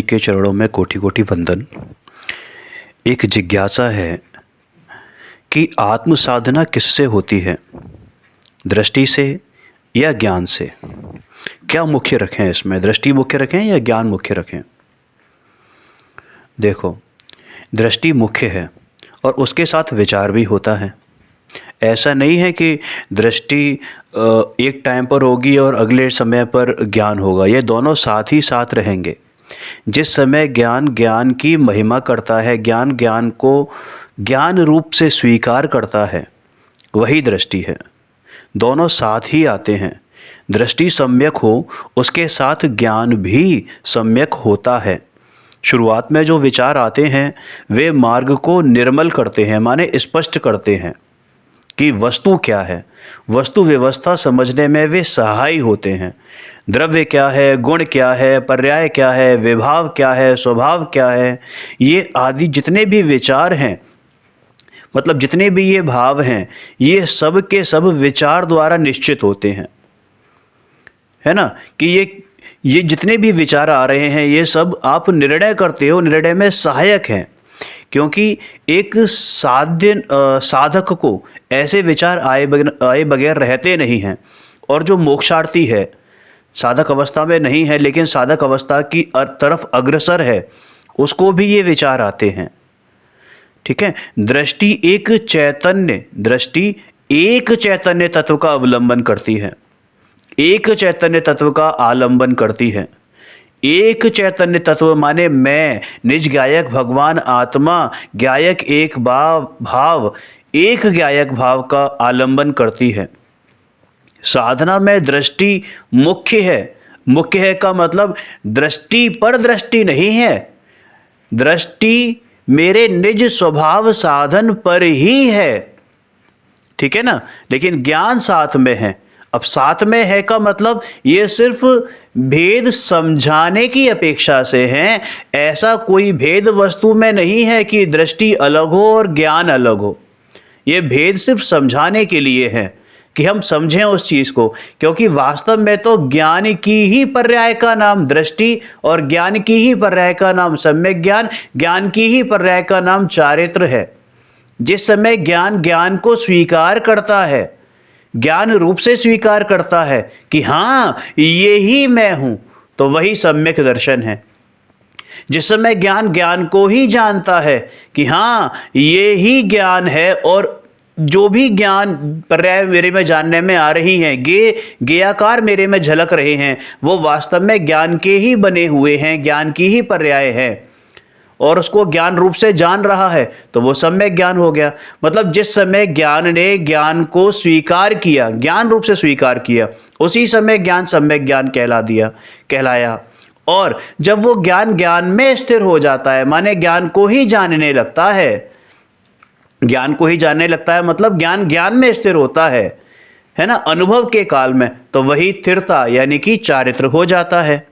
के चरणों में कोटि कोटि वंदन। एक जिज्ञासा है कि आत्म साधना किससे होती है, दृष्टि से या ज्ञान से? क्या मुख्य रखें इसमें, दृष्टि मुख्य रखें या ज्ञान मुख्य रखें? देखो, दृष्टि मुख्य है और उसके साथ विचार भी होता है। ऐसा नहीं है कि दृष्टि एक टाइम पर होगी और अगले समय पर ज्ञान होगा, ये दोनों साथ ही साथ रहेंगे। जिस समय ज्ञान ज्ञान की महिमा करता है, ज्ञान ज्ञान को ज्ञान रूप से स्वीकार करता है, वही दृष्टि है। दोनों साथ ही आते हैं। दृष्टि सम्यक हो उसके साथ ज्ञान भी सम्यक होता है। शुरुआत में जो विचार आते हैं वे मार्ग को निर्मल करते हैं, माने स्पष्ट करते हैं कि वस्तु क्या है। वस्तु व्यवस्था समझने में वे सहायक होते हैं। द्रव्य क्या है, गुण क्या है, पर्याय क्या है, विभाव क्या है, स्वभाव क्या है, ये आदि जितने भी विचार हैं, मतलब जितने भी ये भाव हैं, ये सब के सब विचार द्वारा निश्चित होते हैं, है ना। कि ये जितने भी विचार आ रहे हैं ये सब आप निर्णय करते हो, निर्णय में सहायक हैं। क्योंकि एक साधक को ऐसे विचार आए बगैर रहते नहीं हैं। और जो मोक्षार्थी है, साधक अवस्था में नहीं है लेकिन साधक अवस्था की तरफ अग्रसर है, उसको भी ये विचार आते हैं। ठीक है। दृष्टि एक चैतन्य तत्व का अवलंबन करती है, एक चैतन्य तत्व का आलंबन करती है। एक चैतन्य तत्व माने मैं, निज ज्ञायक भगवान आत्मा, ज्ञायक एक भाव, एक ज्ञायक भाव का आलंबन करती है। साधना में दृष्टि मुख्य है। मुख्य है का मतलब दृष्टि पर दृष्टि नहीं है, दृष्टि मेरे निज स्वभाव साधन पर ही है। ठीक है ना। लेकिन ज्ञान साथ में है। अब साथ में है का मतलब ये सिर्फ भेद समझाने की अपेक्षा से है। ऐसा कोई भेद वस्तु में नहीं है कि दृष्टि अलग हो और ज्ञान अलग हो। ये भेद सिर्फ समझाने के लिए है कि हम समझें उस चीज को। क्योंकि वास्तव में तो ज्ञान की ही पर्याय का नाम दृष्टि और ज्ञान की ही पर्याय का नाम सम्यक ज्ञान, ज्ञान की ही पर्याय का नाम चारित्र है। जिस समय ज्ञान ज्ञान को स्वीकार करता है, ज्ञान रूप से स्वीकार करता है कि हाँ ये ही मैं हूं, तो वही सम्यक दर्शन है। जिस समय ज्ञान ज्ञान को ही जानता है कि हाँ ये ही ज्ञान है और जो भी ज्ञान पर्याय मेरे में जानने में आ रही हैं, ज्ञेयाकार मेरे में झलक रहे हैं, वो वास्तव में ज्ञान के ही बने हुए हैं, ज्ञान की ही पर्याय है और उसको ज्ञान रूप से जान रहा है, तो वो सम्यक ज्ञान हो गया। मतलब जिस समय ज्ञान ने ज्ञान को स्वीकार किया, ज्ञान रूप से स्वीकार किया, उसी समय ज्ञान सम्यक ज्ञान कहलाया। और जब वो ज्ञान ज्ञान में स्थिर हो जाता है, माने ज्ञान को ही जानने लगता है, ज्ञान को ही जानने लगता है मतलब ज्ञान ज्ञान में स्थिर होता है ना, अनुभव के काल में, तो वही स्थिरता यानी कि चारित्र हो जाता है।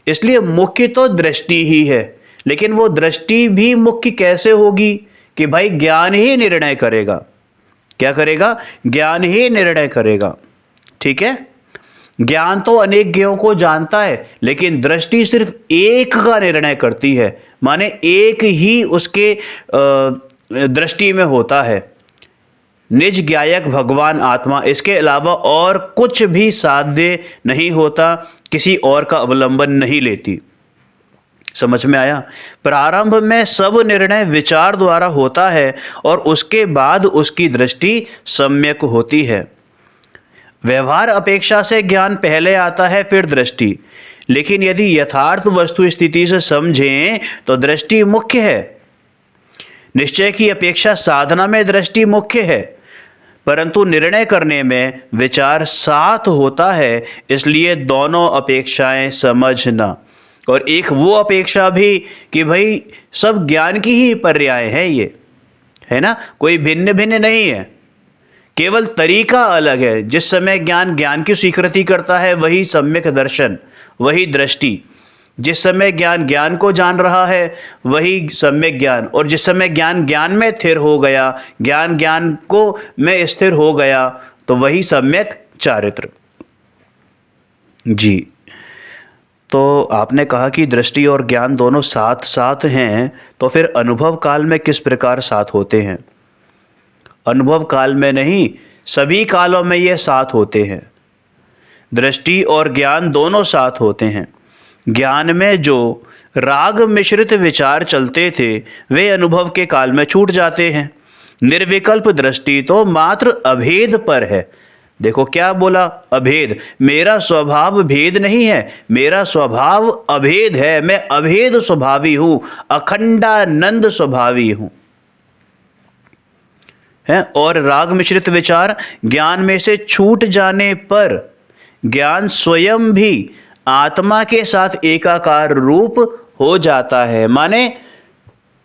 इसलिए मुख्य तो दृष्टि ही है, लेकिन वो दृष्टि भी मुख्य कैसे होगी कि भाई ज्ञान ही निर्णय करेगा। क्या करेगा? ज्ञान ही निर्णय करेगा। ठीक है। ज्ञान तो अनेक ज्ञों को जानता है, लेकिन दृष्टि सिर्फ एक का निर्णय करती है, माने एक ही उसके दृष्टि में होता है, निज ज्ञायक भगवान आत्मा। इसके अलावा और कुछ भी साध्य नहीं होता, किसी और का अवलंबन नहीं लेती। समझ में आया? प्रारंभ में सब निर्णय विचार द्वारा होता है और उसके बाद उसकी दृष्टि सम्यक होती है। व्यवहार अपेक्षा से ज्ञान पहले आता है, फिर दृष्टि। लेकिन यदि यथार्थ वस्तु स्थिति से समझें तो दृष्टि मुख्य है। निश्चय की अपेक्षा साधना में दृष्टि मुख्य है, परंतु निर्णय करने में विचार साथ होता है। इसलिए दोनों अपेक्षाएं समझना। और एक वो अपेक्षा भी कि भाई सब ज्ञान की ही पर्याय है, ये है ना, कोई भिन्न भिन्न नहीं है, केवल तरीका अलग है। जिस समय ज्ञान ज्ञान की स्वीकृति करता है वही सम्यक दर्शन, वही दृष्टि। जिस समय ज्ञान ज्ञान को जान रहा है वही सम्यक ज्ञान। और जिस समय ज्ञान ज्ञान में स्थिर हो गया, ज्ञान ज्ञान को में स्थिर हो गया, तो वही सम्यक चारित्र। जी। तो आपने कहा कि दृष्टि और ज्ञान दोनों साथ साथ हैं, तो फिर अनुभव काल में किस प्रकार साथ होते हैं? अनुभव काल में नहीं, सभी कालों में ये साथ होते हैं। दृष्टि और ज्ञान दोनों साथ होते हैं। ज्ञान में जो राग मिश्रित विचार चलते थे वे अनुभव के काल में छूट जाते हैं। निर्विकल्प दृष्टि तो मात्र अभेद पर है। देखो क्या बोला, अभेद। मेरा स्वभाव भेद नहीं है, मेरा स्वभाव अभेद है। मैं अभेद स्वभावी हूं, अखंडानंद स्वभावी हूं है। और राग मिश्रित विचार ज्ञान में से छूट जाने पर ज्ञान स्वयं भी आत्मा के साथ एकाकार रूप हो जाता है। माने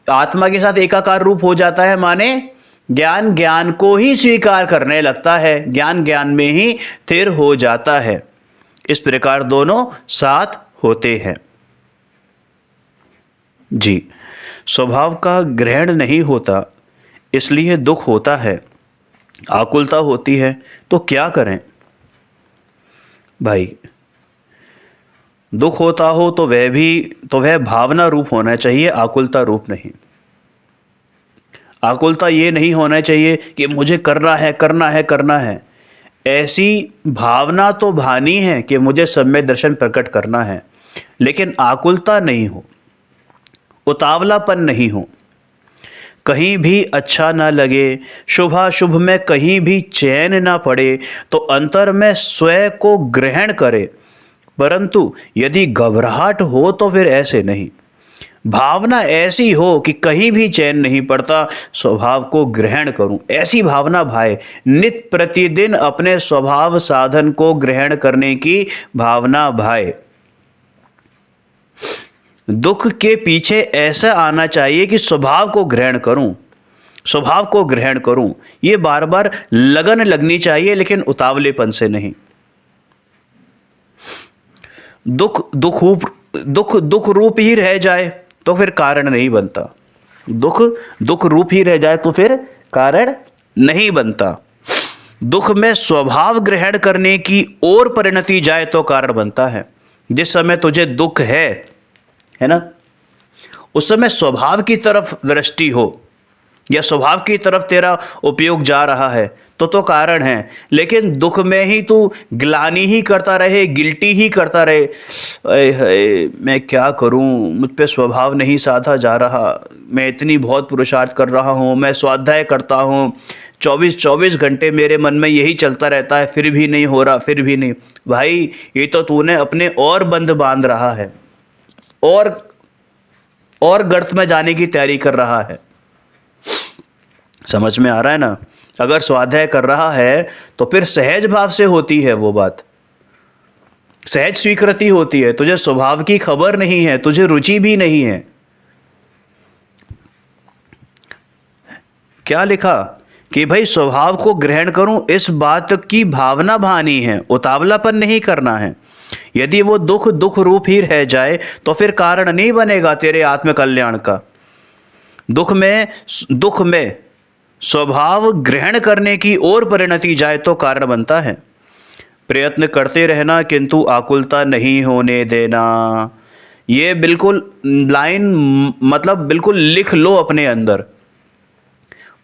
आत्मा के साथ एकाकार रूप हो जाता है, माने ज्ञान ज्ञान को ही स्वीकार करने लगता है, ज्ञान ज्ञान में ही स्थिर हो जाता है। इस प्रकार दोनों साथ होते हैं। जी, स्वभाव का ग्रहण नहीं होता, इसलिए दुख होता है, आकुलता होती है। तो क्या करें भाई? दुख होता हो तो वह भावना रूप होना चाहिए, आकुलता रूप नहीं। आकुलता ये नहीं होना चाहिए कि मुझे करना है करना है करना है। ऐसी भावना तो भानी है कि मुझे सम्यक दर्शन प्रकट करना है, लेकिन आकुलता नहीं हो, उतावलापन नहीं हो, कहीं भी अच्छा ना लगे, शुभाशुभ में कहीं भी चैन ना पड़े, तो अंतर में स्वयं को ग्रहण करे। परंतु यदि घबराहट हो तो फिर ऐसे नहीं। भावना ऐसी हो कि कहीं भी चैन नहीं पड़ता, स्वभाव को ग्रहण करूं, ऐसी भावना भाए। नित्य प्रतिदिन अपने स्वभाव साधन को ग्रहण करने की भावना भाए। दुख के पीछे ऐसा आना चाहिए कि स्वभाव को ग्रहण करूं, स्वभाव को ग्रहण करूं। ये बार बार लगन लगनी चाहिए, लेकिन उतावलेपन से नहीं। दुख रूप ही रह जाए तो फिर कारण नहीं बनता। दुख रूप ही रह जाए तो फिर कारण नहीं बनता। दुख में स्वभाव ग्रहण करने की ओर परिणति जाए तो कारण बनता है। जिस समय तुझे दुख है ना, उस समय स्वभाव की तरफ दृष्टि हो या स्वभाव की तरफ तेरा उपयोग जा रहा है तो कारण है। लेकिन दुख में ही तू ग्लानि ही करता रहे, गिल्टी ही करता रहे, मैं क्या करूं, मुझ पे स्वभाव नहीं साधा जा रहा, मैं इतनी बहुत पुरुषार्थ कर रहा हूं, मैं स्वाध्याय करता हूं, 24 घंटे मेरे मन में यही चलता रहता है, फिर भी नहीं हो रहा, फिर भी नहीं। भाई, ये तो तूने अपने और बंध बांध रहा है, और गर्त में जाने की तैयारी कर रहा है। समझ में आ रहा है ना? अगर स्वाध्याय कर रहा है तो फिर सहज भाव से होती है वो बात, सहज स्वीकृति होती है। तुझे स्वभाव की खबर नहीं है, तुझे रुचि भी नहीं है। क्या लिखा कि भाई स्वभाव को ग्रहण करूं, इस बात की भावना भानी है, उतावलापन नहीं करना है। यदि वो दुख रूप ही रह जाए तो फिर कारण नहीं बनेगा तेरे आत्म कल्याण का। दुख में स्वभाव ग्रहण करने की ओर परिणति जाए तो कारण बनता है। प्रयत्न करते रहना किंतु आकुलता नहीं होने देना। ये बिल्कुल लाइन मतलब बिल्कुल लिख लो अपने अंदर।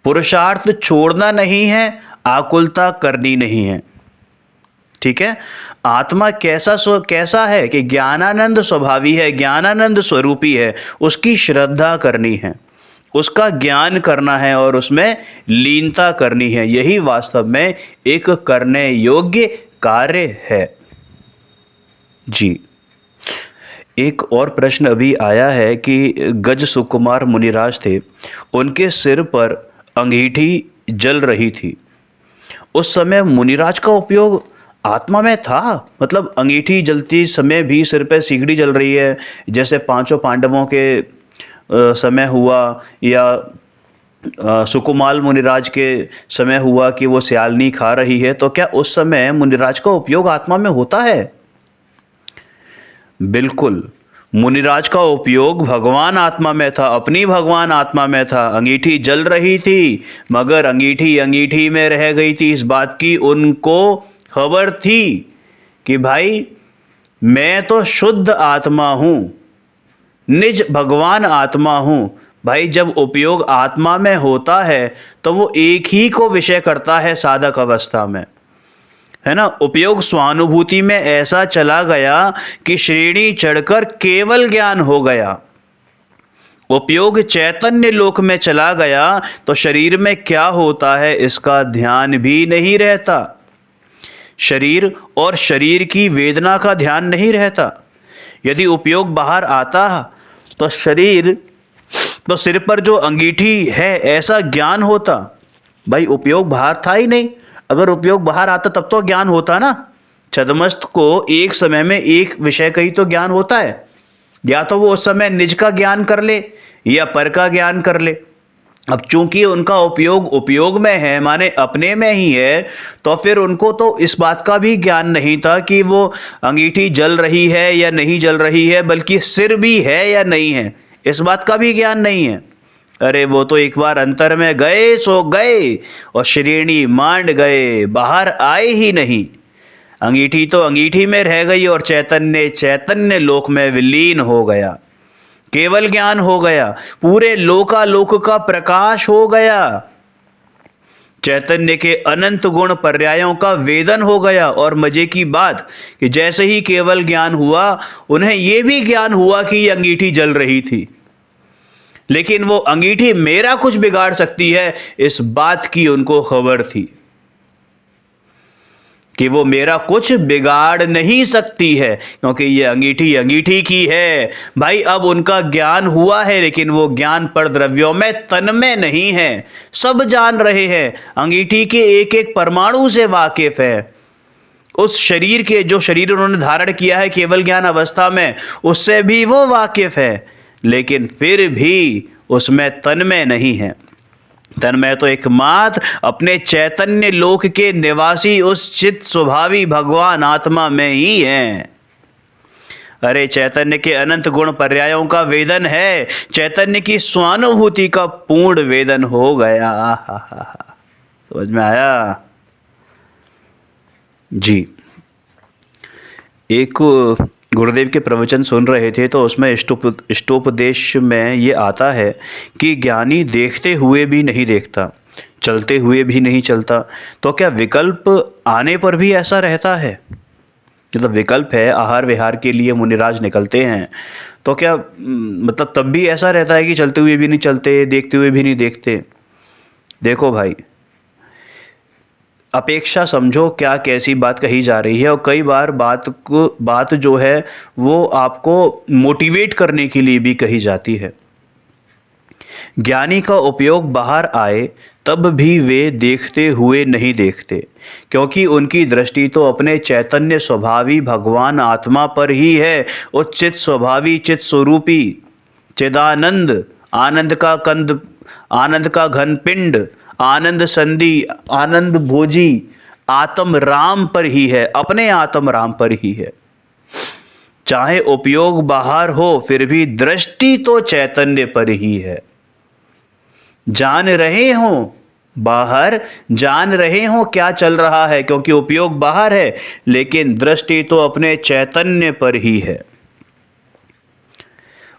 पुरुषार्थ छोड़ना नहीं है, आकुलता करनी नहीं है। ठीक है? आत्मा कैसा है कि ज्ञानानंद स्वभावी है, ज्ञानानंद स्वरूपी है। उसकी श्रद्धा करनी है, उसका ज्ञान करना है और उसमें लीनता करनी है। यही वास्तव में एक करने योग्य कार्य है। जी, एक और प्रश्न अभी आया है कि गज सुकुमार मुनिराज थे, उनके सिर पर अंगीठी जल रही थी। उस समय मुनिराज का उपयोग आत्मा में था, मतलब अंगीठी जलती समय भी सिर पे सिगड़ी जल रही है, जैसे पांचों पांडवों के समय हुआ, या सुकुमाल मुनिराज के समय हुआ कि वो स्यालनी खा रही है। तो क्या उस समय मुनिराज का उपयोग आत्मा में होता है? बिल्कुल, मुनिराज का उपयोग भगवान आत्मा में था, अपनी भगवान आत्मा में था। अंगीठी जल रही थी, मगर अंगीठी में रह गई थी। इस बात की उनको खबर थी कि भाई मैं तो शुद्ध आत्मा हूँ, निज भगवान आत्मा हूँ। भाई जब उपयोग आत्मा में होता है तो वो एक ही को विषय करता है साधक अवस्था में, है ना। उपयोग स्वानुभूति में ऐसा चला गया कि श्रेणी चढ़कर केवल ज्ञान हो गया। उपयोग चैतन्य लोक में चला गया तो शरीर में क्या होता है इसका ध्यान भी नहीं रहता। शरीर और शरीर की वेदना का ध्यान नहीं रहता। यदि उपयोग बाहर आता तो तो सिर पर जो अंगीठी है ऐसा ज्ञान होता। भाई उपयोग बाहर था ही नहीं, अगर उपयोग बाहर आता तब तो ज्ञान होता ना। छद्मस्त को एक समय में एक विषय का ही तो ज्ञान होता है, या तो वो उस समय निज का ज्ञान कर ले या पर का ज्ञान कर ले। अब चूंकि उनका उपयोग में है, माने अपने में ही है, तो फिर उनको तो इस बात का भी ज्ञान नहीं था कि वो अंगीठी जल रही है या नहीं जल रही है, बल्कि सिर भी है या नहीं है इस बात का भी ज्ञान नहीं है। अरे वो तो एक बार अंतर में गए सो गए और श्रेणी मांड गए, बाहर आए ही नहीं। अंगीठी तो अंगीठी में रह गई और चैतन्य लोक में विलीन हो गया, केवल ज्ञान हो गया, पूरे लोकालोक का प्रकाश हो गया। चैतन्य के अनंत गुण पर्यायों का वेदन हो गया। और मजे की बात कि जैसे ही केवल ज्ञान हुआ उन्हें यह भी ज्ञान हुआ कि यह अंगीठी जल रही थी, लेकिन वो अंगीठी मेरा कुछ बिगाड़ सकती है इस बात की उनको खबर थी कि वो मेरा कुछ बिगाड़ नहीं सकती है, क्योंकि ये अंगीठी की है। भाई अब उनका ज्ञान हुआ है, लेकिन वो ज्ञान पर द्रव्यों में तन में नहीं है। सब जान रहे हैं, अंगीठी के एक एक परमाणु से वाकिफ है। उस शरीर के जो शरीर उन्होंने धारण किया है केवल ज्ञान अवस्था में, उससे भी वो वाकिफ है, लेकिन फिर भी उसमें तन में नहीं है। तन में तो एकमात्र अपने चैतन्य लोक के निवासी उस चित्त स्वभावी भगवान आत्मा में ही है। अरे चैतन्य के अनंत गुण पर्यायों का वेदन है, चैतन्य की स्वानुभूति का पूर्ण वेदन हो गया। समझ में आया जी। एक गुरुदेव के प्रवचन सुन रहे थे तो उसमें इष्टोपदेश में ये आता है कि ज्ञानी देखते हुए भी नहीं देखता, चलते हुए भी नहीं चलता। तो क्या विकल्प आने पर भी ऐसा रहता है? मतलब विकल्प है, आहार विहार के लिए मुनिराज निकलते हैं, तो क्या मतलब तब भी ऐसा रहता है कि चलते हुए भी नहीं चलते, देखते हुए भी नहीं देखते? देखो भाई, अपेक्षा समझो क्या कैसी बात कही जा रही है। और कई बार बात जो है वो आपको मोटिवेट करने के लिए भी कही जाती है। ज्ञानी का उपयोग बाहर आए तब भी वे देखते हुए नहीं देखते, क्योंकि उनकी दृष्टि तो अपने चैतन्य स्वभावी भगवान आत्मा पर ही है। उस चित स्वभावी चित स्वरूपी चिदानंद आनंद का घन पिंड, आनंद संधि, आनंद भोजी आत्म राम पर ही है, अपने आत्म राम पर ही है। चाहे उपयोग बाहर हो फिर भी दृष्टि तो चैतन्य पर ही है। जान रहे हो बाहर, जान रहे हो क्या चल रहा है, क्योंकि उपयोग बाहर है, लेकिन दृष्टि तो अपने चैतन्य पर ही है।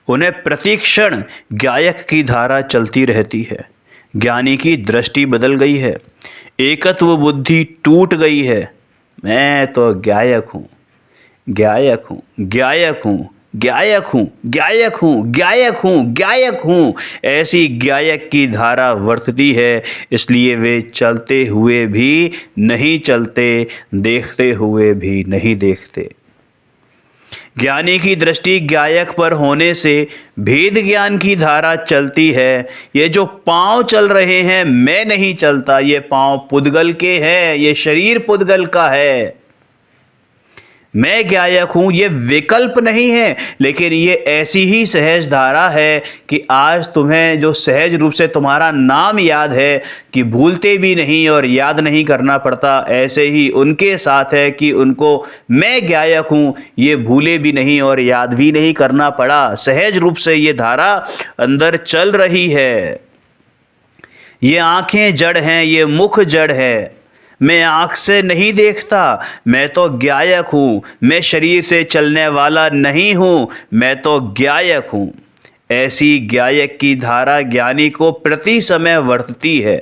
उन्हें प्रतिक्षण गायक की धारा चलती रहती है। ज्ञानी की दृष्टि बदल गई है, एकत्व बुद्धि टूट गई है। मैं तो गायक हूँ, गायक हूँ, गायक हूँ, गायक हूँ, गायक हूँ, गायक हूँ, गायक हूँ, ऐसी गायक की धारा वर्तती है। इसलिए वे चलते हुए भी नहीं चलते, देखते हुए भी नहीं देखते। ज्ञानी की दृष्टि गायक पर होने से भेद ज्ञान की धारा चलती है। ये जो पांव चल रहे हैं, मैं नहीं चलता, ये पांव पुद्गल के हैं, ये शरीर पुद्गल का है। मैं गायक हूं, ये विकल्प नहीं है, लेकिन ये ऐसी ही सहज धारा है कि आज तुम्हें जो सहज रूप से तुम्हारा नाम याद है कि भूलते भी नहीं और याद नहीं करना पड़ता, ऐसे ही उनके साथ है कि उनको मैं गायक हूं ये भूले भी नहीं और याद भी नहीं करना पड़ा। सहज रूप से ये धारा अंदर चल रही है। ये आंखें जड़ हैं, ये मुख जड़ है, मैं आँख से नहीं देखता, मैं तो ज्ञायक हूँ, मैं शरीर से चलने वाला नहीं हूँ, मैं तो ज्ञायक हूँ। ऐसी ज्ञायक की धारा ज्ञानी को प्रति समय वर्तती है।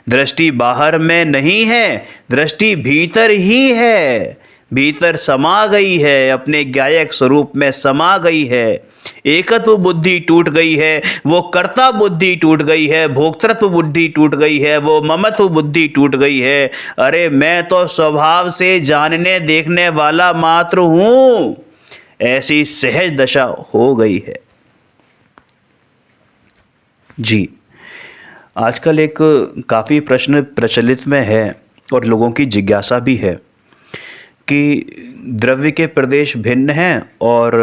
दृष्टि बाहर में नहीं है, दृष्टि भीतर ही है, भीतर समा गई है, अपने ज्ञायक स्वरूप में समा गई है। एकत्व बुद्धि टूट गई है, वो कर्ता बुद्धि टूट गई है, भोक्तृत्व बुद्धि टूट गई है, वो ममत्व बुद्धि टूट गई है। अरे मैं तो स्वभाव से जानने देखने वाला मात्र हूं, ऐसी सहज दशा हो गई है। जी, आजकल एक काफ़ी प्रश्न प्रचलित में है और लोगों की जिज्ञासा भी है कि द्रव्य के प्रदेश भिन्न हैं और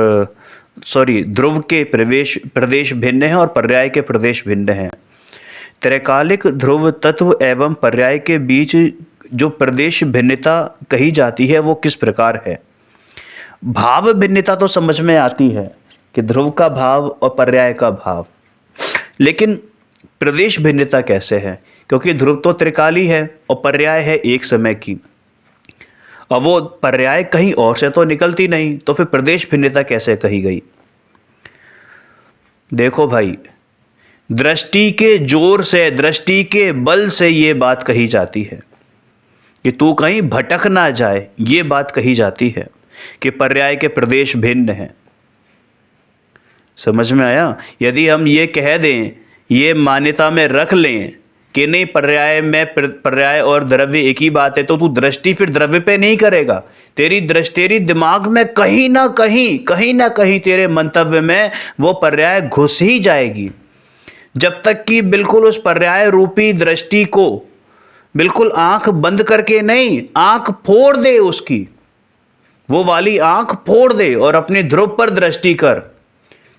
ध्रुव के प्रदेश भिन्न हैं और पर्याय के प्रदेश भिन्न हैं। त्रैकालिक ध्रुव तत्व एवं पर्याय के बीच जो प्रदेश भिन्नता कही जाती है वो किस प्रकार है? भाव भिन्नता तो समझ में आती है कि ध्रुव का भाव और पर्याय का भाव, लेकिन प्रदेश भिन्नता कैसे है? क्योंकि ध्रुव तो त्रिकाली है और पर्याय है एक समय की, और वो पर्याय कहीं और से तो निकलती नहीं, तो फिर प्रदेश भिन्नता कैसे कही गई? देखो भाई, दृष्टि के जोर से, दृष्टि के बल से ये बात कही जाती है कि तू कहीं भटक ना जाए। ये बात कही जाती है कि पर्याय के प्रदेश भिन्न हैं। समझ में आया? यदि हम ये कह दें, ये मान्यता में रख लें कि नहीं पर्याय और द्रव्य एक ही बात है, तो तू दृष्टि फिर द्रव्य पे नहीं करेगा। तेरी दिमाग में कहीं ना कहीं तेरे मंतव्य में वो पर्याय घुस ही जाएगी, जब तक कि बिल्कुल उस पर्याय रूपी दृष्टि को बिल्कुल आंख बंद करके नहीं, आंख फोड़ दे, उसकी वो वाली आंख फोड़ दे और अपने ध्रुव पर दृष्टि कर,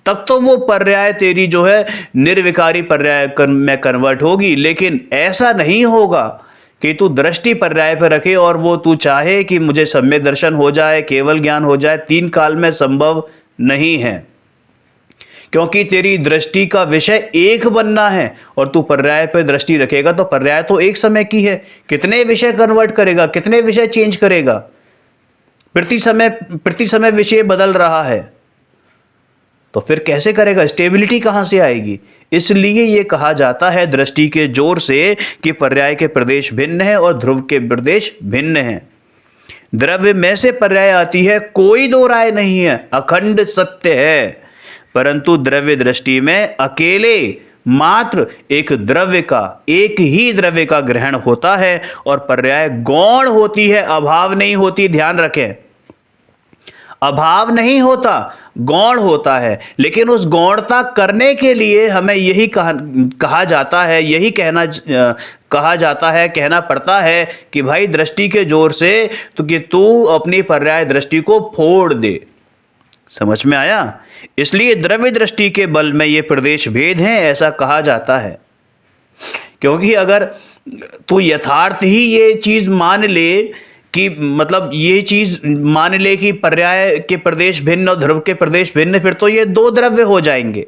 तब तो वो पर्याय तेरी जो है निर्विकारी पर्याय में कन्वर्ट होगी। लेकिन ऐसा नहीं होगा कि तू दृष्टि पर्याय पर रखे और वो तू चाहे कि मुझे सम्यक दर्शन हो जाए, केवल ज्ञान हो जाए। 3 काल में संभव नहीं है, क्योंकि तेरी दृष्टि का विषय एक बनना है और तू पर्याय पर दृष्टि रखेगा तो पर्याय तो एक समय की है, कितने विषय कन्वर्ट करेगा, कितने विषय चेंज करेगा? प्रति समय विषय बदल रहा है, तो फिर कैसे करेगा? स्टेबिलिटी कहाँ से आएगी? इसलिए ये कहा जाता है दृष्टि के जोर से कि पर्याय के प्रदेश भिन्न हैं और ध्रुव के प्रदेश भिन्न हैं। द्रव्य में से पर्याय आती है, कोई दो राय नहीं है, अखंड सत्य है, परंतु द्रव्य दृष्टि में अकेले मात्र एक ही द्रव्य का ग्रहण होता है और पर्याय गौण होती है, अभाव नहीं होती। ध्यान रखें, अभाव नहीं होता, गौण होता है। लेकिन उस गौणता करने के लिए हमें यही कहा जाता है, कहना पड़ता है कि भाई दृष्टि के जोर से तो कि तू अपनी पर्याय दृष्टि को फोड़ दे। समझ में आया? इसलिए द्रव्य दृष्टि के बल में ये प्रदेश भेद हैं, ऐसा कहा जाता है। क्योंकि अगर तू यथार्थ ही ये चीज मान ले कि मतलब ये चीज मान ले कि पर्याय के प्रदेश भिन्न और ध्रुव के प्रदेश भिन्न, फिर तो ये 2 द्रव्य हो जाएंगे।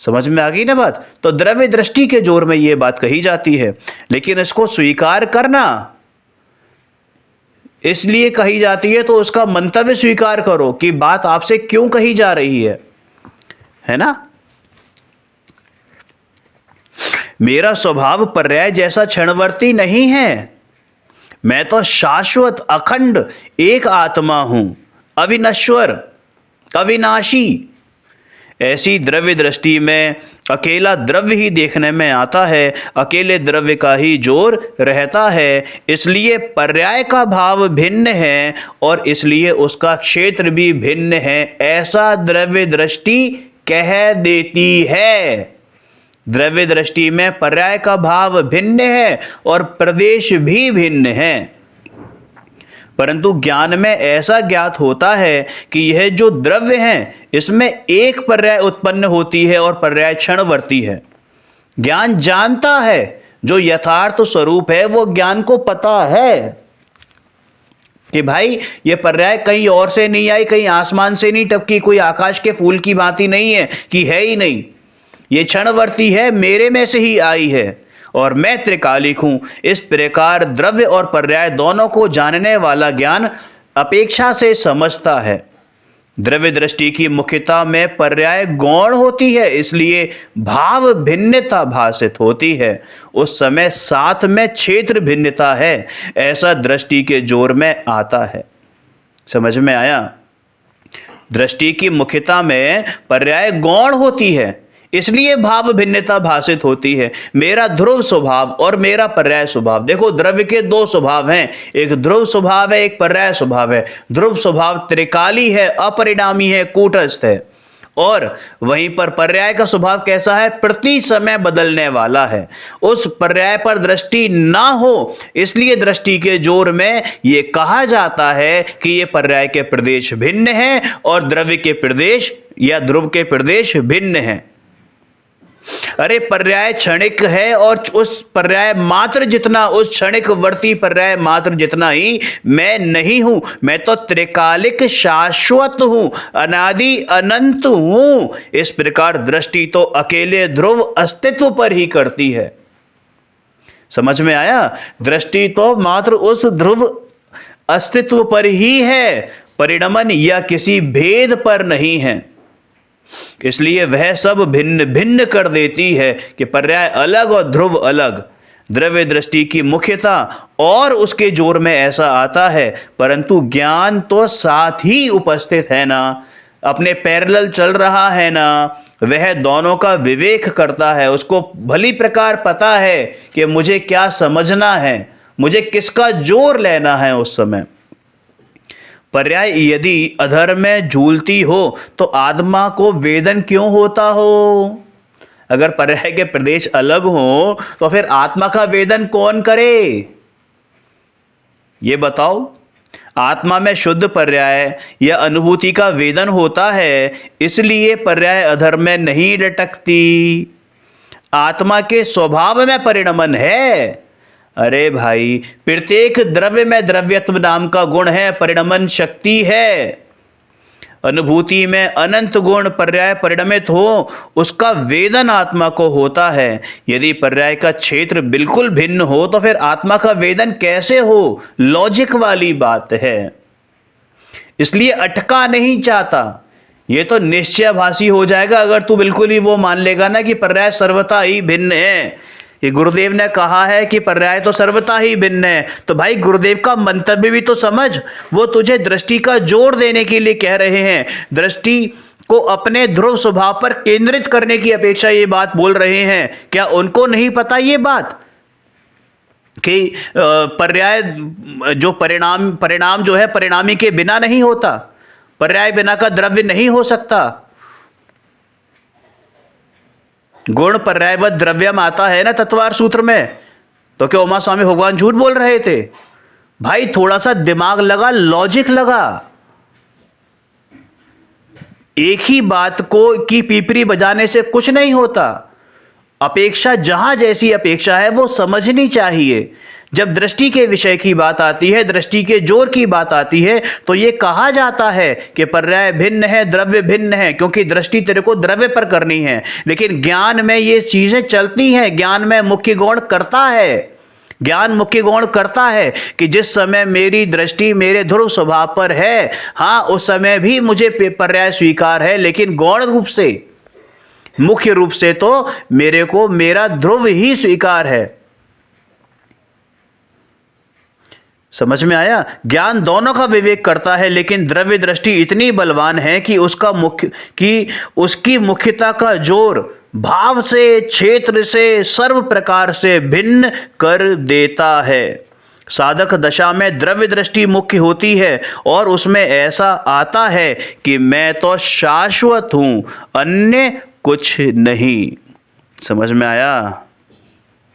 समझ में आ गई ना बात? तो द्रव्य दृष्टि के जोर में ये बात कही जाती है, लेकिन इसको स्वीकार करना इसलिए कही जाती है तो उसका मंतव्य स्वीकार करो कि बात आपसे क्यों कही जा रही है ना? मेरा स्वभाव पर्याय जैसा क्षणवर्ती नहीं है, मैं तो शाश्वत अखंड एक आत्मा हूं, अविनश्वर अविनाशी। ऐसी द्रव्य दृष्टि में अकेला द्रव्य ही देखने में आता है, अकेले द्रव्य का ही जोर रहता है। इसलिए पर्याय का भाव भिन्न है और इसलिए उसका क्षेत्र भी भिन्न है, ऐसा द्रव्य दृष्टि कह देती है। द्रव्य दृष्टि में पर्याय का भाव भिन्न है और प्रदेश भी भिन्न है, परंतु ज्ञान में ऐसा ज्ञात होता है कि यह जो द्रव्य हैं इसमें एक पर्याय उत्पन्न होती है और पर्याय क्षणवर्ती है। ज्ञान जानता है, जो यथार्थ स्वरूप है वो ज्ञान को पता है कि भाई ये पर्याय कहीं और से नहीं आई, कहीं आसमान से नहीं टपकी, कोई आकाश के फूल की भांति नहीं है कि है ही नहीं, ये क्षणवर्ती है, मेरे में से ही आई है और मैं त्रिकालिक हूं। इस प्रकार द्रव्य और पर्याय दोनों को जानने वाला ज्ञान अपेक्षा से समझता है। द्रव्य दृष्टि की मुख्यता में पर्याय गौण होती है, इसलिए भाव भिन्नता भाषित होती है। उस समय साथ में क्षेत्र भिन्नता है, ऐसा दृष्टि के जोर में आता है। समझ में आया? दृष्टि की मुख्यता में पर्याय गौण होती है, इसलिए भाव भिन्नता भाषित होती है। मेरा ध्रुव स्वभाव और मेरा पर्याय स्वभाव, देखो द्रव्य के दो स्वभाव हैं, एक ध्रुव स्वभाव है, एक पर्याय स्वभाव है। ध्रुव स्वभाव त्रिकाली है, अपरिणामी है, कूटस्थ है। और वहीं पर पर्याय का स्वभाव कैसा है? प्रति समय बदलने वाला है। उस पर्याय पर दृष्टि ना हो, इसलिए दृष्टि के जोर में यह कहा जाता है कि ये पर्याय के प्रदेश भिन्न हैं और द्रव्य के प्रदेश या ध्रुव के प्रदेश भिन्न हैं। अरे पर्याय क्षणिक है और उस पर्याय मात्र जितना, उस क्षणिक वर्ती पर्याय मात्र जितना ही मैं नहीं हूं। मैं तो त्रिकालिक शाश्वत हूं, अनादि अनंत हूं। इस प्रकार दृष्टि तो अकेले ध्रुव अस्तित्व पर ही करती है। समझ में आया? दृष्टि तो मात्र उस ध्रुव अस्तित्व पर ही है, परिणमन या किसी भेद पर नहीं है। इसलिए वह सब भिन्न भिन्न कर देती है कि पर्याय अलग और ध्रुव अलग। द्रव्य दृष्टि की मुख्यता और उसके जोर में ऐसा आता है, परंतु ज्ञान तो साथ ही उपस्थित है ना, अपने पैरेलल चल रहा है ना। वह दोनों का विवेक करता है, उसको भली प्रकार पता है कि मुझे क्या समझना है, मुझे किसका जोर लेना है उस समय। पर्याय यदि अधर में झूलती हो तो आत्मा को वेदन क्यों होता हो? अगर पर्याय के प्रदेश अलग हो तो फिर आत्मा का वेदन कौन करे? ये बताओ। आत्मा में शुद्ध पर्याय या अनुभूति का वेदन होता है, इसलिए पर्याय अधर में नहीं लटकती। आत्मा के स्वभाव में परिणमन है। अरे भाई, प्रत्येक द्रव्य में द्रव्यत्व नाम का गुण है, परिणमन शक्ति है। अनुभूति में अनंत गुण पर्याय परिणमित हो, उसका वेदन आत्मा को होता है। यदि पर्याय का क्षेत्र बिल्कुल भिन्न हो तो फिर आत्मा का वेदन कैसे हो? लॉजिक वाली बात है। इसलिए अटका नहीं चाहता। ये तो निश्चयभाषी हो जाएगा अगर तू बिल्कुल ही वो मान लेगा ना कि पर्याय सर्वथा ही भिन्न है। ये गुरुदेव ने कहा है कि पर्याय तो सर्वथा ही भिन्न है, तो भाई गुरुदेव का मंतव्य भी तो समझ। वो तुझे दृष्टि का जोर देने के लिए कह रहे हैं, दृष्टि को अपने ध्रुव स्वभाव पर केंद्रित करने की अपेक्षा ये बात बोल रहे हैं। क्या उनको नहीं पता ये बात कि पर्याय जो परिणाम जो है परिणामी के बिना नहीं होता, पर्याय बिना का द्रव्य नहीं हो सकता। गुण पर्यायवत द्रव्यम आता है ना तत्वार सूत्र में, तो क्या उमा स्वामी भगवान झूठ बोल रहे थे? भाई थोड़ा सा दिमाग लगा, लॉजिक लगा। एक ही बात को की पीपरी बजाने से कुछ नहीं होता। अपेक्षा जहां जैसी अपेक्षा है वो समझनी चाहिए। जब दृष्टि के विषय की बात आती है, दृष्टि के जोर की बात आती है, तो यह कहा जाता है कि पर्याय भिन्न है, द्रव्य भिन्न है, क्योंकि दृष्टि तेरे को द्रव्य पर करनी है। लेकिन ज्ञान में ये चीजें चलती हैं। ज्ञान में मुख्य गौण करता है, ज्ञान मुख्य गौण करता है कि जिस समय मेरी दृष्टि मेरे ध्रुव स्वभाव पर है, हाँ उस समय भी मुझे पर्याय स्वीकार है, लेकिन गौण रूप से, मुख्य रूप से तो मेरे को मेरा ध्रुव ही स्वीकार है। समझ में आया? ज्ञान दोनों का विवेक करता है, लेकिन द्रव्य दृष्टि इतनी बलवान है कि उसकी मुख्यता का जोर भाव से, क्षेत्र से, सर्व प्रकार से भिन्न कर देता है। साधक दशा में द्रव्य दृष्टि मुख्य होती है और उसमें ऐसा आता है कि मैं तो शाश्वत हूं, अन्य कुछ नहीं। समझ में आया?